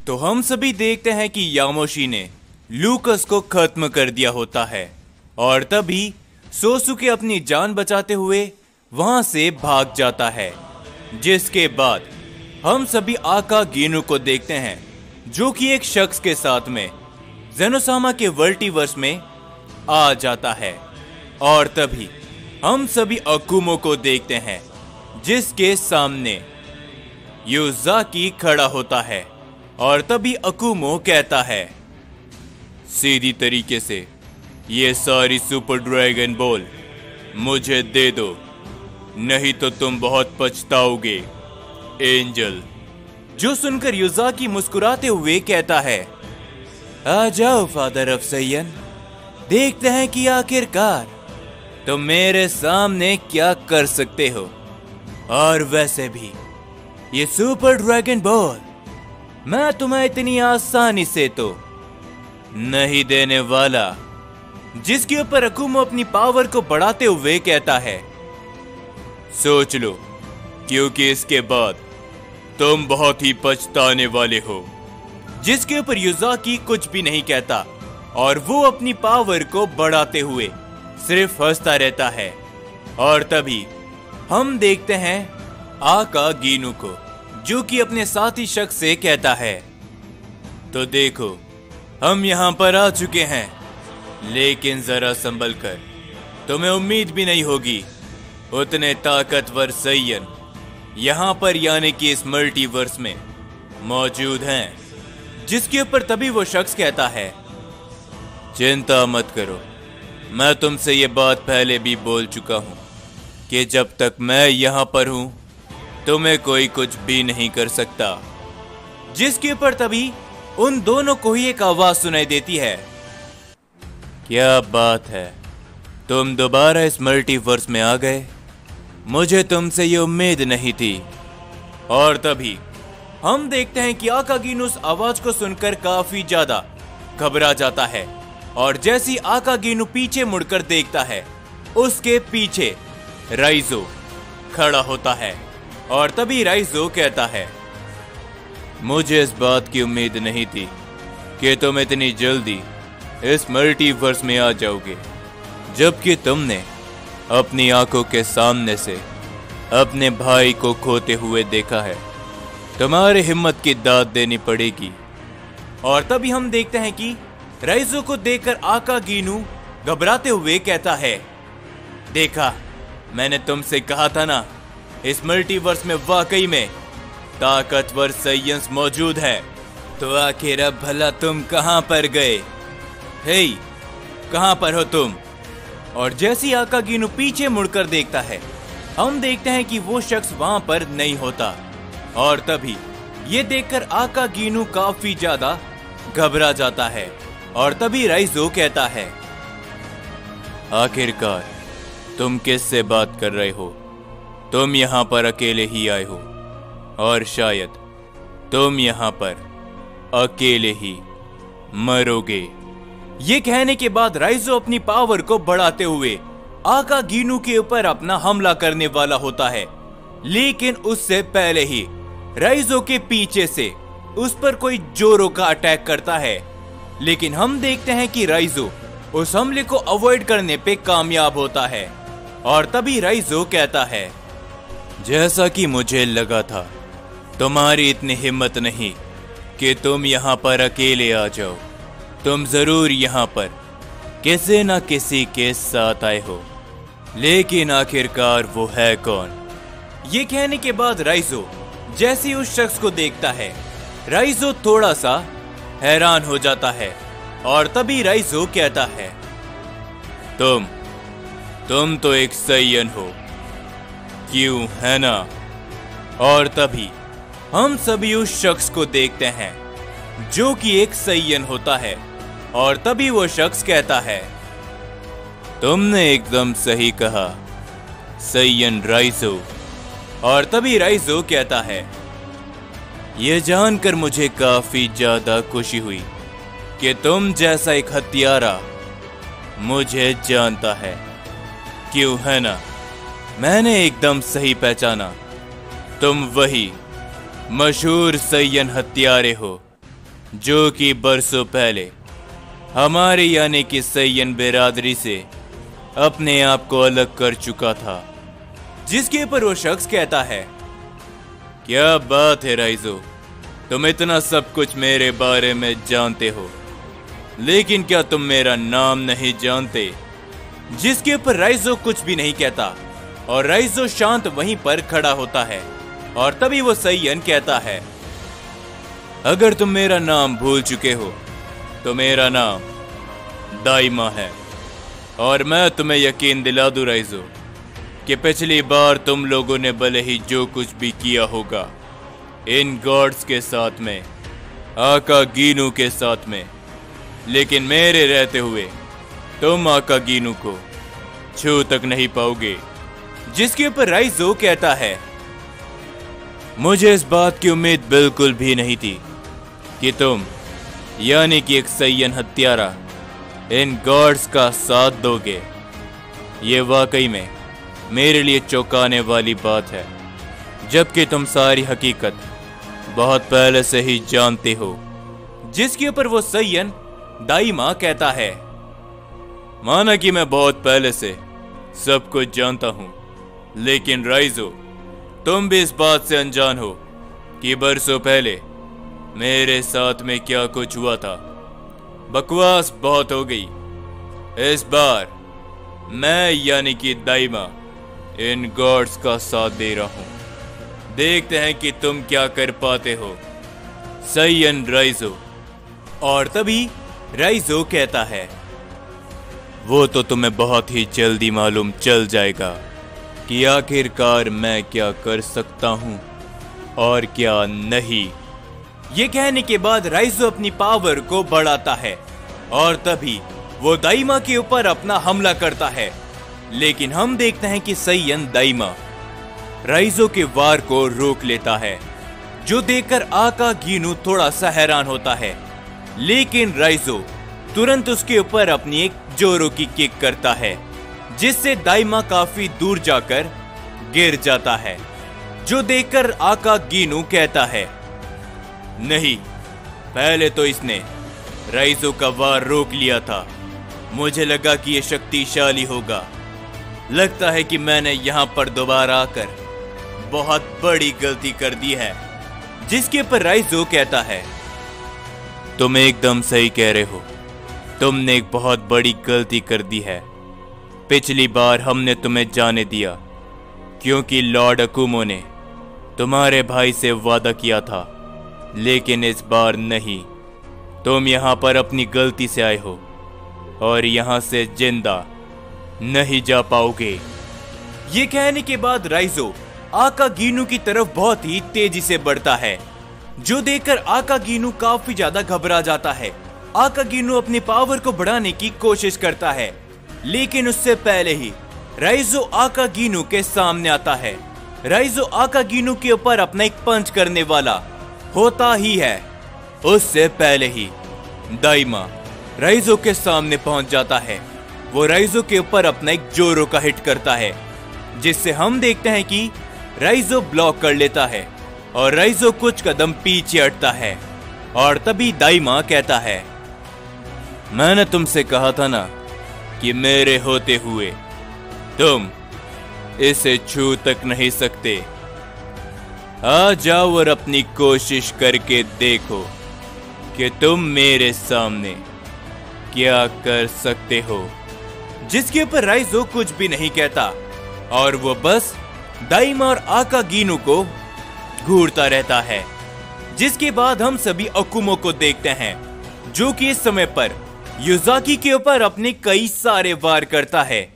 तो हम सभी देखते हैं कि यामोशी ने लूकस को खत्म कर दिया होता है और तभी सोसुके अपनी जान बचाते हुए वहां से भाग जाता है। जिसके बाद हम सभी आका गिनु को देखते हैं जो कि एक शख्स के साथ में ज़ेनोसामा के मल्टीवर्स में आ जाता है और तभी हम सभी अकुमो को देखते हैं जिसके सामने युज़ाकी खड़ा होता है और तभी अकुमो कहता है, सीधी तरीके से ये सारी सुपर ड्रैगन बॉल मुझे दे दो, नहीं तो तुम बहुत पछताओगे एंजल। जो सुनकर युज़ाकी मुस्कुराते हुए कहता है, आ जाओ फादर ऑफ सैयन, देखते हैं कि आखिरकार तुम मेरे सामने क्या कर सकते हो। और वैसे भी ये सुपर ड्रैगन बॉल मैं तुम्हें इतनी आसानी से तो नहीं देने वाला। जिसके ऊपर अकुमो अपनी पावर को बढ़ाते हुए कहता है, सोच लो क्योंकि इसके बाद तुम बहुत ही पछताने वाले हो। जिसके ऊपर युज़ाकी कुछ भी नहीं कहता और वो अपनी पावर को बढ़ाते हुए सिर्फ हंसता रहता है। और तभी हम देखते हैं आका गिनु को जो कि अपने साथी शख्स से कहता है, तो देखो हम यहाँ पर आ चुके हैं, लेकिन जरा संभल कर, तुम्हें उम्मीद भी नहीं होगी उतने ताकतवर सैयन यहाँ पर यानी कि इस मल्टीवर्स में मौजूद हैं। जिसके ऊपर तभी वो शख्स कहता है, चिंता मत करो, मैं तुमसे ये बात पहले भी बोल चुका हूँ कि जब तक मैं यहाँ पर हूँ तुम्हें कोई कुछ भी नहीं कर सकता। जिसके ऊपर तभी उन दोनों को ही एक आवाज सुनाई देती है, क्या बात है, तुम दोबारा इस मल्टीवर्स में आ गए, मुझे तुमसे ये उम्मीद नहीं थी। और तभी हम देखते हैं कि आका गिनु उस आवाज को सुनकर काफी ज्यादा घबरा जाता है और जैसे ही आका गिनु पीछे मुड़कर देखता है उसके पीछे राइजो खड़ा होता है और तभी राइजो कहता है, मुझे इस बात की उम्मीद नहीं थी कि तुम इतनी जल्दी इस मल्टीवर्स में आ जाओगे, जबकि तुमने अपनी आंखों के सामने से अपने भाई को खोते हुए देखा है। तुम्हारी हिम्मत की दाद देनी पड़ेगी। और तभी हम देखते हैं कि राइजो को देखकर आका गिनु घबराते हुए कहता है, देखा, मैंने तुमसे कहा था ना, इस मल्टीवर्स में वाकई में ताकतवर सैयन्स मौजूद है। तो आखिर अब भला तुम कहां पर गए? हे, कहां पर हो तुम? और जैसी आका गिनु पीछे मुड़कर देखता है हम देखते हैं कि वो शख्स वहां पर नहीं होता। और तभी ये देखकर आका गिनु काफी ज्यादा घबरा जाता है और तभी राइजो कहता है, आखिरकार तुम किससे बात कर रहे हो? तुम यहाँ पर अकेले ही आए हो और शायद तुम यहाँ पर अकेले ही मरोगे। ये कहने के बाद राइजो अपनी पावर को बढ़ाते हुए आका गिनु के ऊपर अपना हमला करने वाला होता है, लेकिन उससे पहले ही राइजो के पीछे से उस पर कोई जोरो का अटैक करता है। लेकिन हम देखते हैं कि राइजो उस हमले को अवॉइड करने पे कामयाब होता है। और तभी राइजो कहता है, जैसा कि मुझे लगा था, तुम्हारी इतनी हिम्मत नहीं कि तुम यहाँ पर अकेले आ जाओ। तुम जरूर यहाँ पर किसी न किसी के साथ आए हो, लेकिन आखिरकार वो है कौन? ये कहने के बाद राइजो जैसे उस शख्स को देखता है, राइजो थोड़ा सा हैरान हो जाता है। और तभी राइजो कहता है, तुम तो एक सैयन हो, क्यों है ना? और तभी हम सभी उस शख्स को देखते हैं जो कि एक सैयन होता है। और तभी वो शख्स कहता है, तुमने एकदम सही कहा, सैयन राइजो। और तभी राइजो कहता है, यह जानकर मुझे काफी ज्यादा खुशी हुई कि तुम जैसा एक हत्यारा मुझे जानता है, क्यों है ना? मैंने एकदम सही पहचाना, तुम वही मशहूर सैयन हत्यारे हो जो कि बरसों पहले हमारे यानी कि सैयन बिरादरी से अपने आप को अलग कर चुका था। जिसके ऊपर वो शख्स कहता है, क्या बात है राइजो, तुम इतना सब कुछ मेरे बारे में जानते हो, लेकिन क्या तुम मेरा नाम नहीं जानते? जिसके ऊपर राइजो कुछ भी नहीं कहता और राइजो शांत वहीं पर खड़ा होता है। और तभी वो सैयन कहता है, अगर तुम मेरा नाम भूल चुके हो तो मेरा नाम दाइमा है। और मैं तुम्हें यकीन दिला दूं राइजो कि पिछली बार तुम लोगों ने भले ही जो कुछ भी किया होगा इन गॉड्स के साथ में, आका गीनू के साथ में, लेकिन मेरे रहते हुए तुम आका गीनू को छू तक नहीं पाओगे। जिसके ऊपर राइजो कहता है, मुझे इस बात की उम्मीद बिल्कुल भी नहीं थी कि तुम यानी कि एक सैयन हत्यारा इन गॉड्स का साथ दोगे। ये वाकई में मेरे लिए चौंकाने वाली बात है, जबकि तुम सारी हकीकत बहुत पहले से ही जानते हो। जिसके ऊपर वो सैयन दाइमा कहता है, माना कि मैं बहुत पहले से सब कुछ जानता हूं, लेकिन राइजो तुम भी इस बात से अनजान हो कि बरसों पहले मेरे साथ में क्या कुछ हुआ था। बकवास बहुत हो गई। इस बार मैं यानी कि दाइमा इन गॉड्स का साथ दे रहा हूं। देखते हैं कि तुम क्या कर पाते हो सैयन राइजो। और तभी राइजो कहता है, वो तो तुम्हें बहुत ही जल्दी मालूम चल जाएगा कि आखिरकार मैं क्या कर सकता हूं और क्या नहीं। ये कहने के बाद राइजो अपनी पावर को बढ़ाता है और तभी वो दाइमा के ऊपर अपना हमला करता है। लेकिन हम देखते हैं कि सैयन दाइमा राइजो के वार को रोक लेता है, जो देखकर आका गीनू थोड़ा सा हैरान होता है। लेकिन राइजो तुरंत उसके ऊपर अपनी एक जोरो की किक करता है, जिससे दाइमा काफी दूर जाकर गिर जाता है। जो देखकर आका गीनू कहता है, नहीं, पहले तो इसने राइजो का वार रोक लिया था। मुझे लगा कि यह शक्तिशाली होगा। लगता है कि मैंने यहां पर दोबारा आकर बहुत बड़ी गलती कर दी है। जिसके पर राइजो कहता है, तुम एकदम सही कह रहे हो, तुमने एक बहुत बड़ी गलती कर दी है। पिछली बार हमने तुम्हें जाने दिया क्योंकि लॉर्ड अकुमो ने तुम्हारे भाई से वादा किया था, लेकिन इस बार नहीं। तुम यहां पर अपनी गलती से आए हो और यहां से जिंदा नहीं जा पाओगे। ये कहने के बाद राइजो आका गीनू की तरफ बहुत ही तेजी से बढ़ता है, जो देखकर आका गीनू काफी ज्यादा घबरा जाता है। आका गीनू अपनी पावर को बढ़ाने की कोशिश करता है, लेकिन उससे पहले ही राइजो आका गीनू के सामने आता है। राइजो आका गीनू के ऊपर अपना एक पंच करने वाला होता ही है। उससे पहले ही दाइमा राइजो के सामने पहुंच जाता है। वो राइजो के ऊपर अपना एक जोरो का हिट करता है, जिससे हम देखते हैं कि राइजो ब्लॉक कर लेता है और राइजो कुछ कदम पीछे हटता है। और तभी दाइमा कहता है, मैंने तुमसे कहा था ना कि मेरे होते हुए तुम इसे छू तक नहीं सकते। आ जाओ और अपनी कोशिश करके देखो कि तुम मेरे सामने क्या कर सकते हो। जिसके ऊपर राइजो कुछ भी नहीं कहता और वो बस दाइमा और आका गीनू को घूरता रहता है। जिसके बाद हम सभी अकुमो को देखते हैं, जो कि इस समय पर युजाकी के ऊपर अपने कई सारे वार करता है।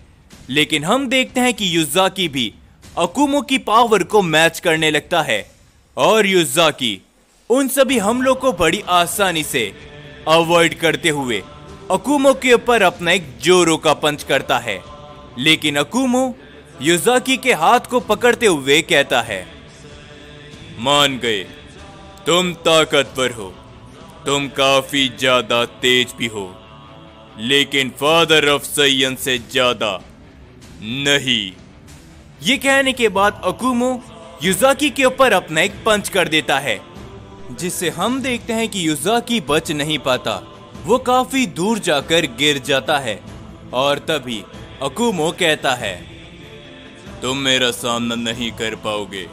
लेकिन हम देखते हैं कि युजाकी भी अकुमो की पावर को मैच करने लगता है और युजाकी उन सभी हमलों को बड़ी आसानी से अवॉइड करते हुए अकुमो के ऊपर अपना एक जोरो का पंच करता है। लेकिन अकुमो युजाकी के हाथ को पकड़ते हुए कहता है, मान गए, तुम ताकतवर हो, तुम काफी ज्यादा तेज भी हो, लेकिन फादर ऑफ सैयन से ज्यादा नहीं। ये कहने के बाद अकुमो युजाकी के ऊपर अपना एक पंच कर देता है जिससे हम देखते हैं कि युज़ाकी बच नहीं पाता। वो काफी दूर जाकर गिर जाता है और तभी अकुमो कहता है, तुम मेरा सामना नहीं कर पाओगे।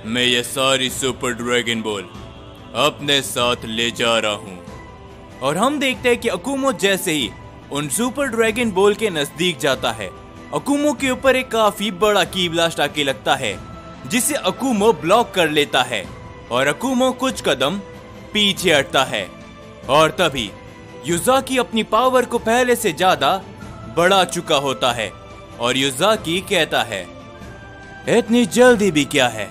मैं ये सारी सुपर ड्रैगन बॉल अपने साथ ले जा रहा हूँ। और हम देखते हैं कि अकुमो जैसे ही उन सुपर ड्रैगन बॉल के नजदीक जाता है, अकुमो के ऊपर एक काफी बड़ा की ब्लास्ट आके लगता है, जिसे अकुमो ब्लॉक कर लेता है और अकुमो कुछ कदम पीछे हटता है। और तभी युज़ाकी अपनी पावर को पहले से ज्यादा बढ़ा चुका होता है और युज़ाकी कहता है, इतनी जल्दी भी क्या है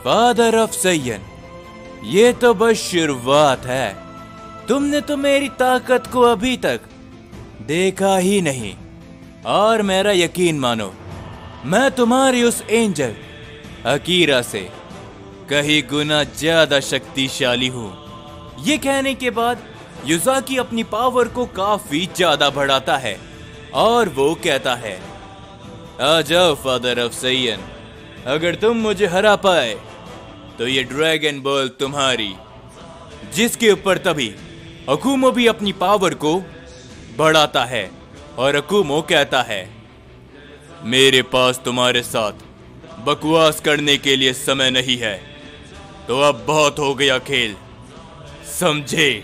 फादर ऑफ सैयन, ये तो बस शुरुआत है। तुमने तो मेरी ताकत को अभी तक देखा ही नहीं और मेरा यकीन मानो, मैं तुम्हारी उस एंजल अकीरा से कहीं गुना ज्यादा शक्तिशाली हूँ। ये कहने के बाद युज़ाकी अपनी पावर को काफी ज्यादा बढ़ाता है और वो कहता है, आ जाओ फादर ऑफ सैयन, अगर तुम मुझे हरा पाए तो ये ड्रैगन बॉल तुम्हारी। जिसके ऊपर तभी अकुमो भी अपनी पावर को बढ़ाता है और अकुमो कहता है, मेरे पास तुम्हारे साथ बकवास करने के लिए समय नहीं है, तो अब बहुत हो गया खेल, समझे?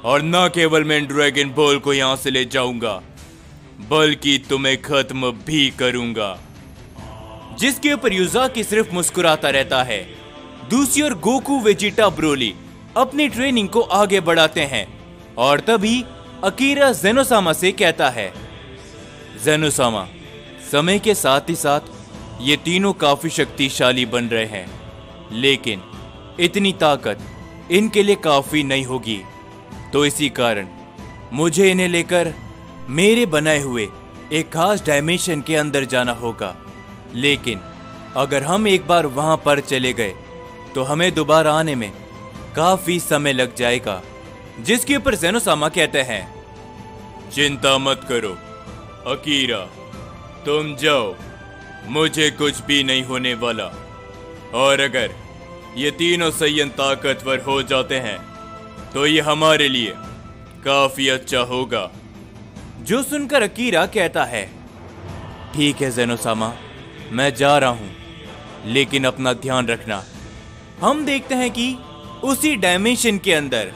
और ना केवल मैं ड्रैगन बॉल को यहां से ले जाऊंगा बल्कि तुम्हें खत्म भी करूंगा। जिसके ऊपर युज़ाकी सिर्फ मुस्कुराता रहता है। दूसरी ओर गोकू, वेजिटा, ब्रोली अपनी ट्रेनिंग को आगे बढ़ाते हैं और तभी अकीरा ज़ेनोसामा से कहता है, ज़ेनोसामा, समय के साथ ही साथ ये तीनों काफी शक्तिशाली बन रहे हैं, लेकिन इतनी ताकत इनके लिए काफी नहीं होगी, तो इसी कारण मुझे इन्हें लेकर मेरे बनाए हुए एक खास डायमेंशन के अंदर जाना होगा। लेकिन अगर हम एक बार वहां पर चले गए तो हमें दोबारा आने में काफी समय लग जाएगा। जिसके ऊपर ज़ेनोसामा कहते हैं, चिंता मत करो अकीरा, तुम जाओ, मुझे कुछ भी नहीं होने वाला। और अगर ये तीनों सैयन ताकतवर हो जाते हैं तो ये हमारे लिए काफी अच्छा होगा। जो सुनकर अकीरा कहता है, ठीक है ज़ेनोसामा, मैं जा रहा हूं, लेकिन अपना ध्यान रखना। हम देखते हैं कि उसी डायमेंशन के अंदर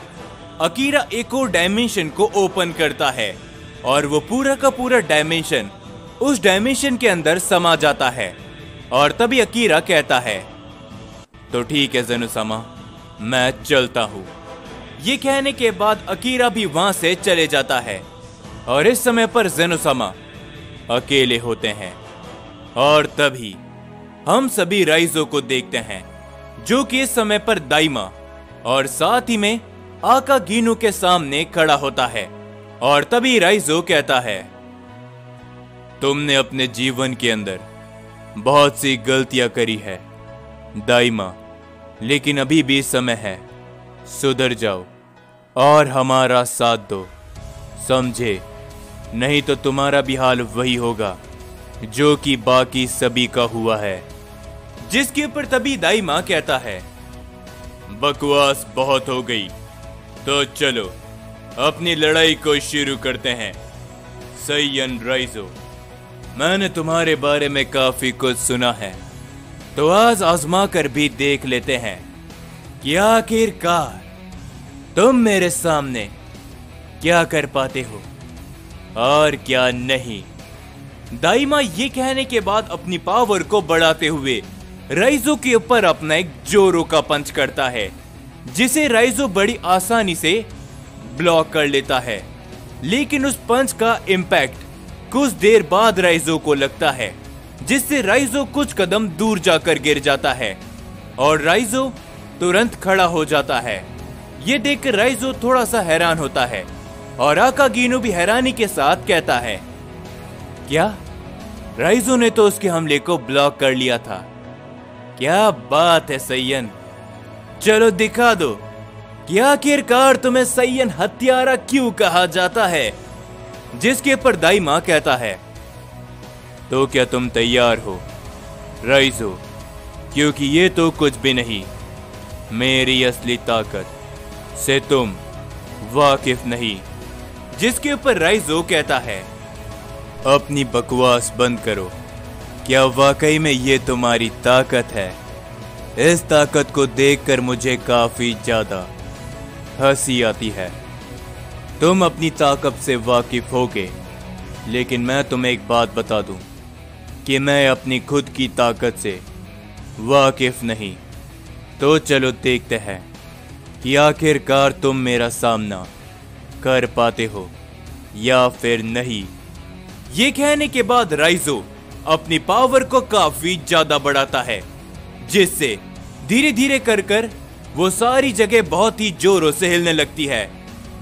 अकीरा एक और डायमेंशन को ओपन करता है और वो पूरा का पूरा डायमेंशन उस डायमेंशन के अंदर समा जाता है। और तभी अकीरा कहता है, तो ठीक है ज़ेनोसामा, मैं चलता हूँ। ये कहने के बाद अकीरा भी वहां से चले जाता है और इस समय पर ज़ेनोसामा अकेले होते हैं। और तभी हम सभी राइजो को देखते हैं, जो कि इस समय पर दाइमा और साथ ही में आकागिनु के सामने खड़ा होता है। और तभी राइजो कहता है, तुमने अपने जीवन के अंदर बहुत सी गलतियां करी है दाइमा, लेकिन अभी भी समय है, सुधर जाओ और हमारा साथ दो, समझे? नहीं तो तुम्हारा भी हाल वही होगा जो कि बाकी सभी का हुआ है। जिसके ऊपर तभी दाइमा कहता है, बकवास बहुत हो गई, तो चलो अपनी लड़ाई को शुरू करते हैं। सैयन राइजो, मैंने तुम्हारे बारे में काफी कुछ सुना है, तो आज आजमा कर भी देख लेते हैं कि आखिरकार तुम मेरे सामने क्या कर पाते हो और क्या नहीं। दाइमा ये कहने के बाद अपनी पावर को बढ़ाते हुए राइजो के ऊपर अपना एक जोरों का पंच करता है, जिसे राइजो बड़ी आसानी से ब्लॉक कर लेता है। लेकिन उस पंच का इम्पैक्ट कुछ देर बाद राइजो को लगता है, जिससे राइजो कुछ कदम दूर जाकर गिर जाता है और राइजो तुरंत खड़ा हो जाता है। ये देखकर राइजो थोड़ा सा हैरान होता है और आकागिनु भी हैरानी के साथ कहता है, क्या राइजो ने तो उसके हमले को ब्लॉक कर लिया था? क्या बात है सैयन, चलो दिखा दो कि आखिरकार तुम्हें सैयन हत्यारा क्यों कहा जाता है। जिसके पर दाइमा कहता है, तो क्या तुम तैयार हो राइजो? क्योंकि ये तो कुछ भी नहीं, मेरी असली ताकत से तुम वाकिफ नहीं। जिसके ऊपर राइजो कहता है, अपनी बकवास बंद करो। क्या वाकई में ये तुम्हारी ताकत है? इस ताकत को देखकर मुझे काफी ज्यादा हंसी आती है। तुम अपनी ताकत से वाकिफ होगे, लेकिन मैं तुम्हें एक बात बता दूं कि मैं अपनी खुद की ताकत से वाकिफ नहीं। तो चलो देखते हैं कि आखिरकार तुम मेरा सामना कर पाते हो या फिर नहीं। ये कहने के बाद राइजो अपनी पावर को काफी ज्यादा बढ़ाता है, जिससे धीरे धीरे कर वो सारी जगह बहुत ही जोरों से हिलने लगती है,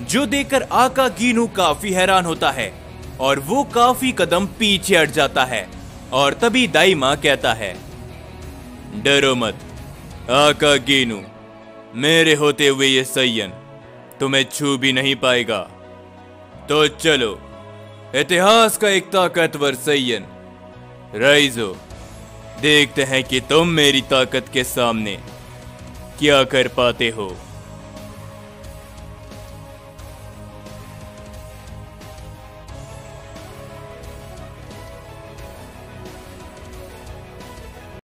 जो देखकर आकागीनू काफी हैरान होता है और वो काफी कदम पीछे हट जाता है। और तभी दाइमा कहता है, डरो मत आकागीनू, मेरे होते हुए ये सैयन तुम्हें छू भी नहीं पाएगा। तो चलो, इतिहास का एक ताकतवर सैयन राइजो, देखते हैं कि तुम मेरी ताकत के सामने क्या कर पाते हो।